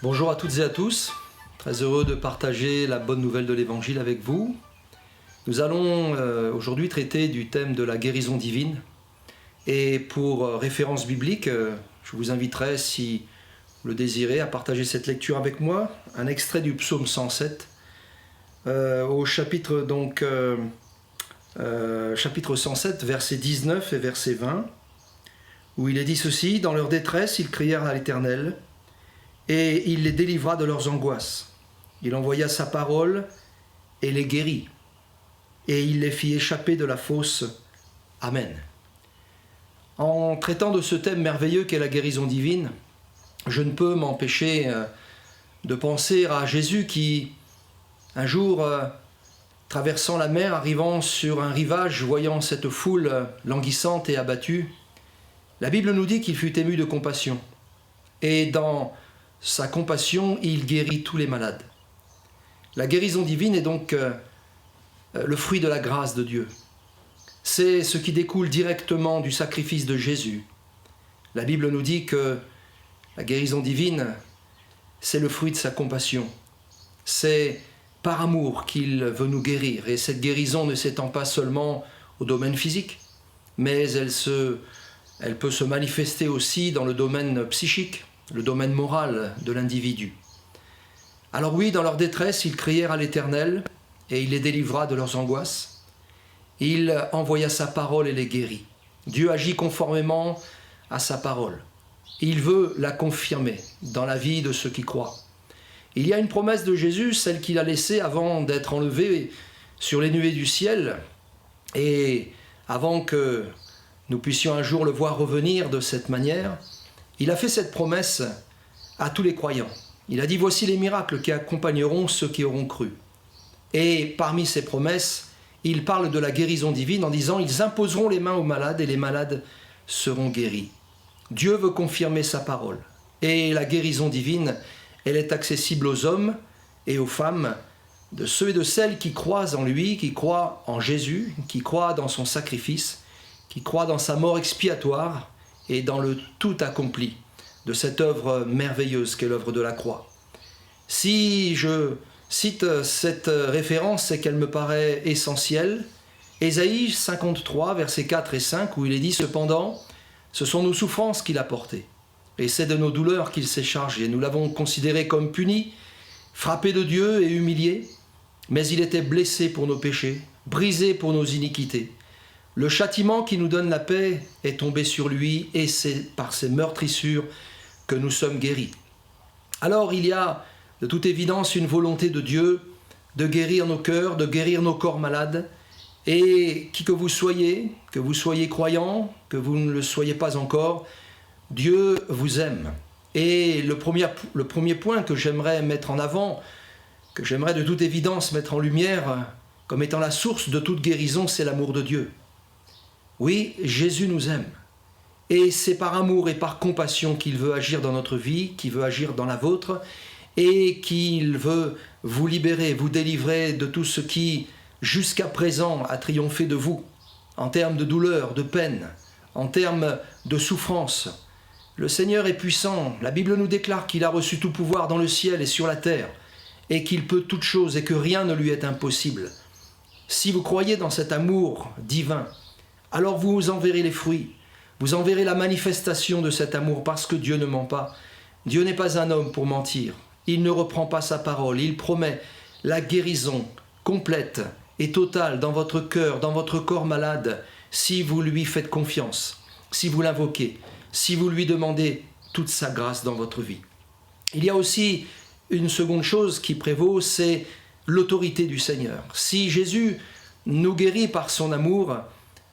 Bonjour à toutes et à tous, très heureux de partager la bonne nouvelle de l'Évangile avec vous. Nous allons aujourd'hui traiter du thème de la guérison divine. Et pour référence biblique, je vous inviterai, si vous le désirez, à partager cette lecture avec moi. Un extrait du psaume 107, au chapitre 107, versets 19 et verset 20, où il est dit ceci: « Dans leur détresse, ils crièrent à l'Éternel, et il les délivra de leurs angoisses. Il envoya sa parole et les guérit, et il les fit échapper de la fosse. Amen. » En traitant de ce thème merveilleux qu'est la guérison divine, je ne peux m'empêcher de penser à Jésus qui, un jour, traversant la mer, arrivant sur un rivage, voyant cette foule languissante et abattue, la Bible nous dit qu'il fut ému de compassion. Et dans sa compassion, il guérit tous les malades. La guérison divine est donc le fruit de la grâce de Dieu. C'est ce qui découle directement du sacrifice de Jésus. La Bible nous dit que la guérison divine, c'est le fruit de sa compassion. C'est par amour qu'il veut nous guérir. Et cette guérison ne s'étend pas seulement au domaine physique, mais elle peut se manifester aussi dans le domaine psychique, le domaine moral de l'individu. Alors oui, dans leur détresse, ils crièrent à l'Éternel, et il les délivra de leurs angoisses. Il envoya sa parole et les guérit. Dieu agit conformément à sa parole. Il veut la confirmer dans la vie de ceux qui croient. Il y a une promesse de Jésus, celle qu'il a laissée avant d'être enlevé sur les nuées du ciel, et avant que nous puissions un jour le voir revenir de cette manière. Il a fait cette promesse à tous les croyants. Il a dit: « Voici les miracles qui accompagneront ceux qui auront cru. » Et parmi ces promesses, il parle de la guérison divine en disant: « Ils imposeront les mains aux malades et les malades seront guéris. » Dieu veut confirmer sa parole. Et la guérison divine, elle est accessible aux hommes et aux femmes, de ceux et de celles qui croient en lui, qui croient en Jésus, qui croient dans son sacrifice, qui croient dans sa mort expiatoire et dans le tout accompli de cette œuvre merveilleuse qu'est l'œuvre de la croix. Si je cite cette référence, c'est qu'elle me paraît essentielle. Ésaïe 53, versets 4 et 5, où il est dit: « Cependant, ce sont nos souffrances qu'il a portées, et c'est de nos douleurs qu'il s'est chargé. Nous l'avons considéré comme puni, frappé de Dieu et humilié, mais il était blessé pour nos péchés, brisé pour nos iniquités. Le châtiment qui nous donne la paix est tombé sur lui, et c'est par ses meurtrissures que nous sommes guéris. » Alors il y a de toute évidence une volonté de Dieu de guérir nos cœurs, de guérir nos corps malades, et qui que vous soyez croyant, que vous ne le soyez pas encore, Dieu vous aime. Et le premier point que j'aimerais mettre en avant, que j'aimerais de toute évidence mettre en lumière comme étant la source de toute guérison, c'est l'amour de Dieu. Oui, Jésus nous aime. Et c'est par amour et par compassion qu'il veut agir dans notre vie, qu'il veut agir dans la vôtre, et qu'il veut vous libérer, vous délivrer de tout ce qui, jusqu'à présent, a triomphé de vous, en termes de douleur, de peine, en termes de souffrance. Le Seigneur est puissant. La Bible nous déclare qu'il a reçu tout pouvoir dans le ciel et sur la terre, et qu'il peut toutes choses et que rien ne lui est impossible. Si vous croyez dans cet amour divin, alors vous en verrez les fruits, vous en verrez la manifestation de cet amour, parce que Dieu ne ment pas. Dieu n'est pas un homme pour mentir. Il ne reprend pas sa parole. Il promet la guérison complète et totale dans votre cœur, dans votre corps malade, si vous lui faites confiance, si vous l'invoquez, si vous lui demandez toute sa grâce dans votre vie. Il y a aussi une seconde chose qui prévaut, c'est l'autorité du Seigneur. Si Jésus nous guérit par son amour,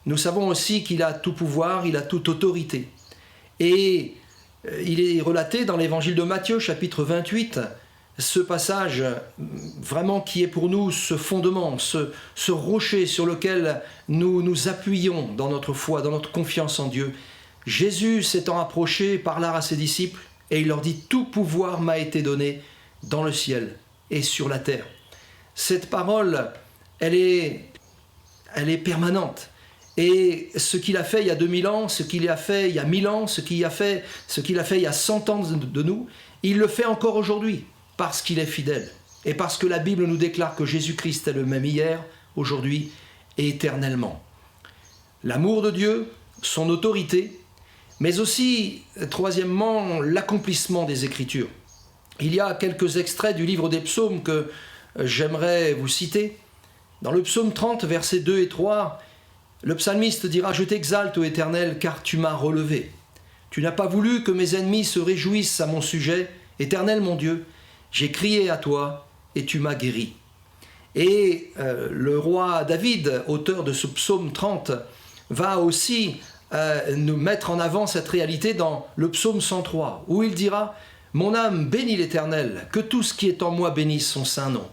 nous savons aussi qu'il a tout pouvoir, il a toute autorité. Et il est relaté dans l'évangile de Matthieu, chapitre 28, ce passage vraiment qui est pour nous ce fondement, ce rocher sur lequel nous nous appuyons dans notre foi, dans notre confiance en Dieu. Jésus s'étant approché, parla à ses disciples et il leur dit: « Tout pouvoir m'a été donné dans le ciel et sur la terre. » Cette parole, elle est permanente. Et ce qu'il a fait il y a 2000 ans, ce qu'il a fait il y a 1000 ans, ce qu'il a fait il y a 100 ans de nous, Il le fait encore aujourd'hui, parce qu'il est fidèle. Et parce que la Bible nous déclare que Jésus-Christ est le même hier, aujourd'hui et éternellement. L'amour de Dieu, son autorité, mais aussi, troisièmement, l'accomplissement des Écritures. Il y a quelques extraits du livre des psaumes que j'aimerais vous citer. Dans le psaume 30, versets 2 et 3, le psalmiste dira « Je t'exalte, ô Éternel, car tu m'as relevé. Tu n'as pas voulu que mes ennemis se réjouissent à mon sujet. Éternel mon Dieu, j'ai crié à toi et tu m'as guéri. » Et le roi David, auteur de ce psaume 30, va aussi nous mettre en avant cette réalité dans le psaume 103, où il dira « Mon âme bénit l'Éternel, que tout ce qui est en moi bénisse son saint nom.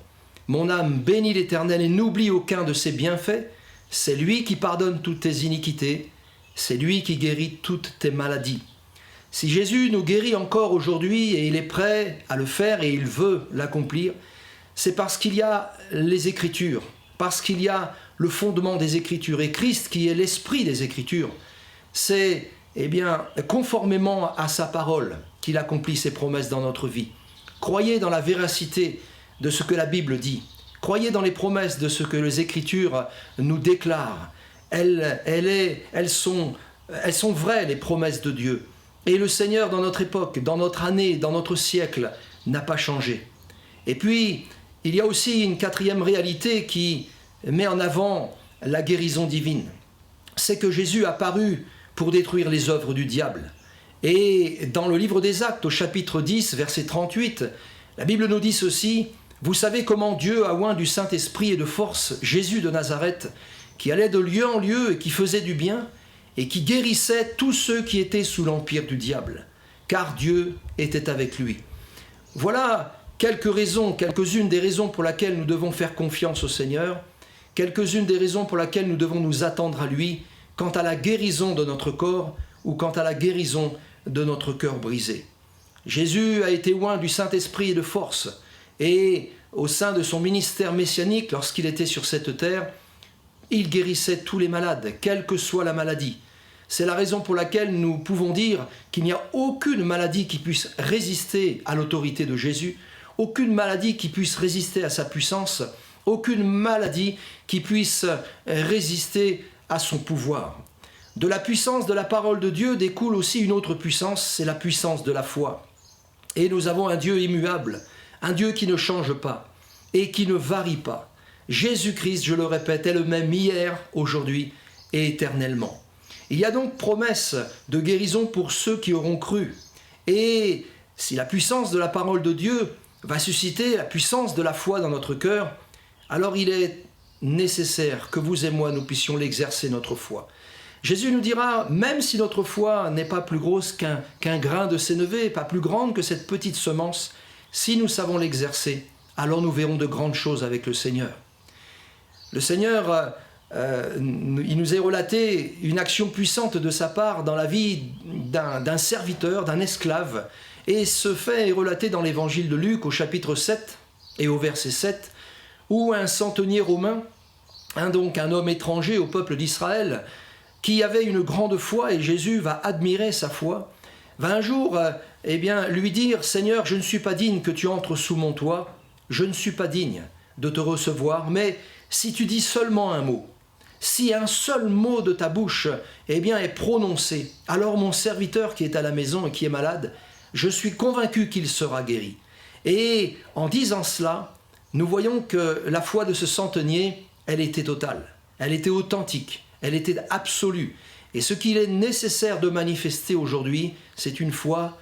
Mon âme bénit l'Éternel et n'oublie aucun de ses bienfaits. C'est lui qui pardonne toutes tes iniquités, c'est lui qui guérit toutes tes maladies. » Si Jésus nous guérit encore aujourd'hui, et il est prêt à le faire et il veut l'accomplir, c'est parce qu'il y a les Écritures, parce qu'il y a le fondement des Écritures. Et Christ, qui est l'esprit des Écritures, c'est conformément à sa parole qu'il accomplit ses promesses dans notre vie. Croyez dans la véracité de ce que la Bible dit. Croyez dans les promesses de ce que les Écritures nous déclarent. Elles sont vraies, les promesses de Dieu. Et le Seigneur, dans notre époque, dans notre année, dans notre siècle, n'a pas changé. Et puis, il y a aussi une quatrième réalité qui met en avant la guérison divine. C'est que Jésus a paru pour détruire les œuvres du diable. Et dans le livre des Actes, au chapitre 10, verset 38, la Bible nous dit ceci: « Vous savez comment Dieu a oint du Saint-Esprit et de force Jésus de Nazareth, qui allait de lieu en lieu et qui faisait du bien, et qui guérissait tous ceux qui étaient sous l'empire du diable, car Dieu était avec lui. » Voilà quelques-unes des raisons pour lesquelles nous devons faire confiance au Seigneur, quelques-unes des raisons pour lesquelles nous devons nous attendre à lui quant à la guérison de notre corps ou quant à la guérison de notre cœur brisé. Jésus a été oint du Saint-Esprit et de force, et au sein de son ministère messianique, lorsqu'il était sur cette terre, il guérissait tous les malades, quelle que soit la maladie. C'est la raison pour laquelle nous pouvons dire qu'il n'y a aucune maladie qui puisse résister à l'autorité de Jésus, aucune maladie qui puisse résister à sa puissance, aucune maladie qui puisse résister à son pouvoir. De la puissance de la parole de Dieu découle aussi une autre puissance, c'est la puissance de la foi. Et nous avons un Dieu immuable, un Dieu qui ne change pas et qui ne varie pas. Jésus-Christ, je le répète, est le même hier, aujourd'hui et éternellement. Il y a donc promesse de guérison pour ceux qui auront cru. Et si la puissance de la parole de Dieu va susciter la puissance de la foi dans notre cœur, alors il est nécessaire que vous et moi, nous puissions l'exercer, notre foi. Jésus nous dira, même si notre foi n'est pas plus grosse qu'un grain de sénévé, pas plus grande que cette petite semence, si nous savons l'exercer, alors nous verrons de grandes choses avec le Seigneur. Le Seigneur, il nous est relaté une action puissante de sa part dans la vie d'un serviteur, d'un esclave. Et ce fait est relaté dans l'évangile de Luc au chapitre 7 et au verset 7, où un centenier romain, donc un homme étranger au peuple d'Israël, qui avait une grande foi, et Jésus va admirer sa foi, va un jour lui dire « Seigneur, je ne suis pas digne que tu entres sous mon toit, je ne suis pas digne de te recevoir, mais si tu dis seulement un mot, si un seul mot de ta bouche est prononcé, alors mon serviteur qui est à la maison et qui est malade, je suis convaincu qu'il sera guéri. » Et en disant cela, nous voyons que la foi de ce centenier, elle était totale, elle était authentique, elle était absolue. Et ce qu'il est nécessaire de manifester aujourd'hui, c'est une foi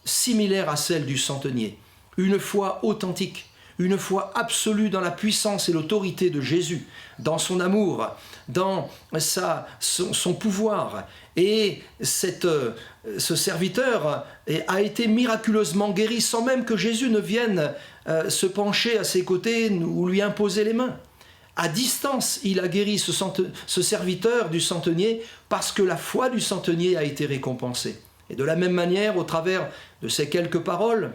similaire à celle du centenier, une foi authentique, une foi absolue dans la puissance et l'autorité de Jésus, dans son amour, dans son pouvoir. Et ce serviteur a été miraculeusement guéri sans même que Jésus ne vienne se pencher à ses côtés ou lui imposer les mains. À distance, il a guéri ce serviteur du centenier parce que la foi du centenier a été récompensée. Et de la même manière, au travers de ces quelques paroles,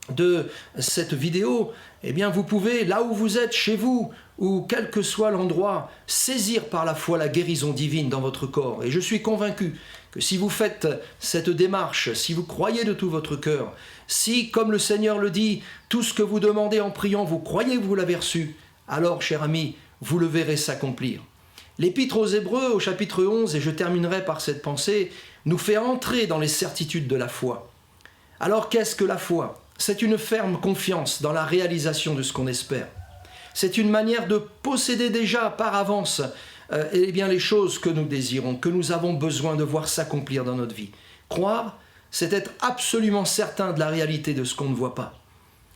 de cette vidéo, vous pouvez, là où vous êtes, chez vous, ou quel que soit l'endroit, saisir par la foi la guérison divine dans votre corps. Et je suis convaincu que si vous faites cette démarche, si vous croyez de tout votre cœur, si, comme le Seigneur le dit, tout ce que vous demandez en priant, vous croyez que vous l'avez reçu, alors, cher ami, vous le verrez s'accomplir. L'Épître aux Hébreux, au chapitre 11, et je terminerai par cette pensée, nous fait entrer dans les certitudes de la foi. Alors, qu'est-ce que la foi ? C'est une ferme confiance dans la réalisation de ce qu'on espère. C'est une manière de posséder déjà par avance les choses que nous désirons, que nous avons besoin de voir s'accomplir dans notre vie. Croire, c'est être absolument certain de la réalité de ce qu'on ne voit pas.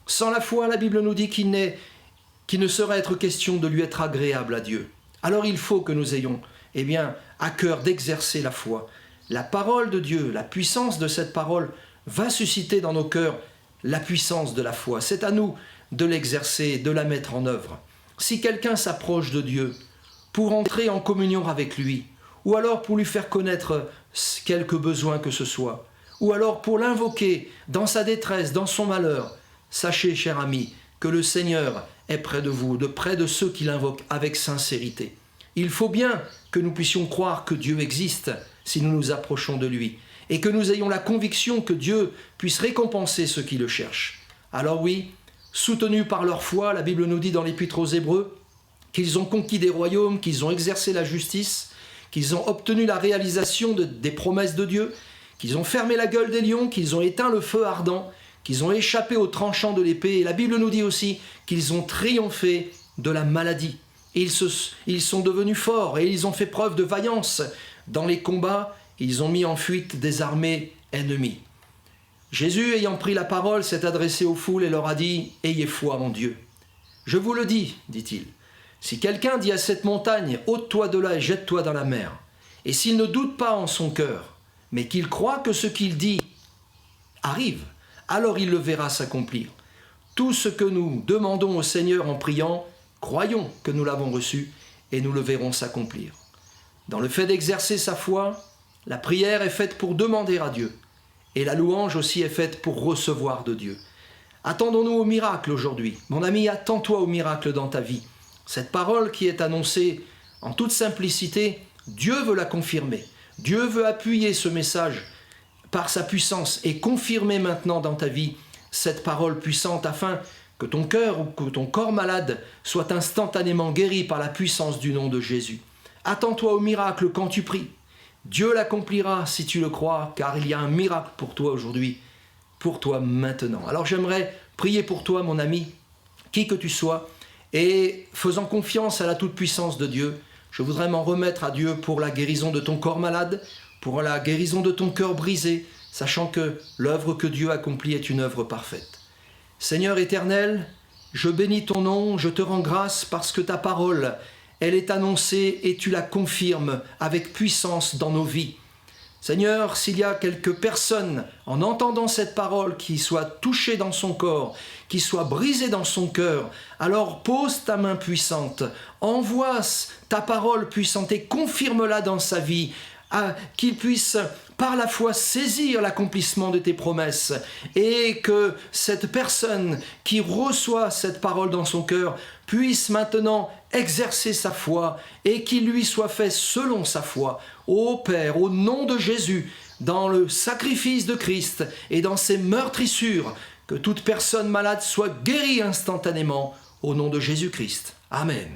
Sans la foi, la Bible nous dit qu'il ne saurait être question de lui être agréable à Dieu. Alors il faut que nous ayons à cœur d'exercer la foi. La parole de Dieu, la puissance de cette parole va susciter dans nos cœurs la puissance de la foi. C'est à nous de l'exercer, de la mettre en œuvre. Si quelqu'un s'approche de Dieu pour entrer en communion avec lui, ou alors pour lui faire connaître quelque besoin que ce soit, ou alors pour l'invoquer dans sa détresse, dans son malheur, sachez, cher ami, que le Seigneur est près de vous, de près de ceux qui l'invoquent avec sincérité. Il faut bien que nous puissions croire que Dieu existe si nous nous approchons de lui, et que nous ayons la conviction que Dieu puisse récompenser ceux qui le cherchent. Alors oui, soutenus par leur foi, la Bible nous dit dans l'Épître aux Hébreux qu'ils ont conquis des royaumes, qu'ils ont exercé la justice, qu'ils ont obtenu la réalisation des promesses de Dieu, qu'ils ont fermé la gueule des lions, qu'ils ont éteint le feu ardent, qu'ils ont échappé aux tranchants de l'épée. Et la Bible nous dit aussi qu'ils ont triomphé de la maladie. Ils sont devenus forts et ils ont fait preuve de vaillance. Dans les combats, ils ont mis en fuite des armées ennemies. Jésus, ayant pris la parole, s'est adressé aux foules et leur a dit « Ayez foi en Dieu. Je vous le dis, dit-il, si quelqu'un dit à cette montagne « ôte-toi de là et jette-toi dans la mer », et s'il ne doute pas en son cœur, mais qu'il croit que ce qu'il dit arrive, alors il le verra s'accomplir. Tout ce que nous demandons au Seigneur en priant, croyons que nous l'avons reçu et nous le verrons s'accomplir. Dans le fait d'exercer sa foi, la prière est faite pour demander à Dieu. Et la louange aussi est faite pour recevoir de Dieu. Attendons-nous au miracle aujourd'hui. Mon ami, attends-toi au miracle dans ta vie. Cette parole qui est annoncée en toute simplicité, Dieu veut la confirmer. Dieu veut appuyer ce message par sa puissance et confirmer maintenant dans ta vie cette parole puissante afin que ton cœur ou que ton corps malade soit instantanément guéri par la puissance du nom de Jésus. Attends-toi au miracle quand tu pries. Dieu l'accomplira si tu le crois, car il y a un miracle pour toi aujourd'hui, pour toi maintenant. Alors j'aimerais prier pour toi, mon ami, qui que tu sois, et faisant confiance à la toute-puissance de Dieu, je voudrais m'en remettre à Dieu pour la guérison de ton corps malade, pour la guérison de ton cœur brisé, sachant que l'œuvre que Dieu accomplit est une œuvre parfaite. Seigneur éternel, je bénis ton nom, je te rends grâce parce que ta parole, elle est annoncée et tu la confirmes avec puissance dans nos vies. Seigneur, s'il y a quelques personnes, en entendant cette parole, qui soient touchées dans son corps, qui soient brisées dans son cœur, alors pose ta main puissante, envoie ta parole puissante et confirme-la dans sa vie, qu'il puisse par la foi saisir l'accomplissement de tes promesses et que cette personne qui reçoit cette parole dans son cœur puisse maintenant exercer sa foi et qu'il lui soit fait selon sa foi. Ô Père, au nom de Jésus, dans le sacrifice de Christ et dans ses meurtrissures, que toute personne malade soit guérie instantanément au nom de Jésus-Christ. Amen.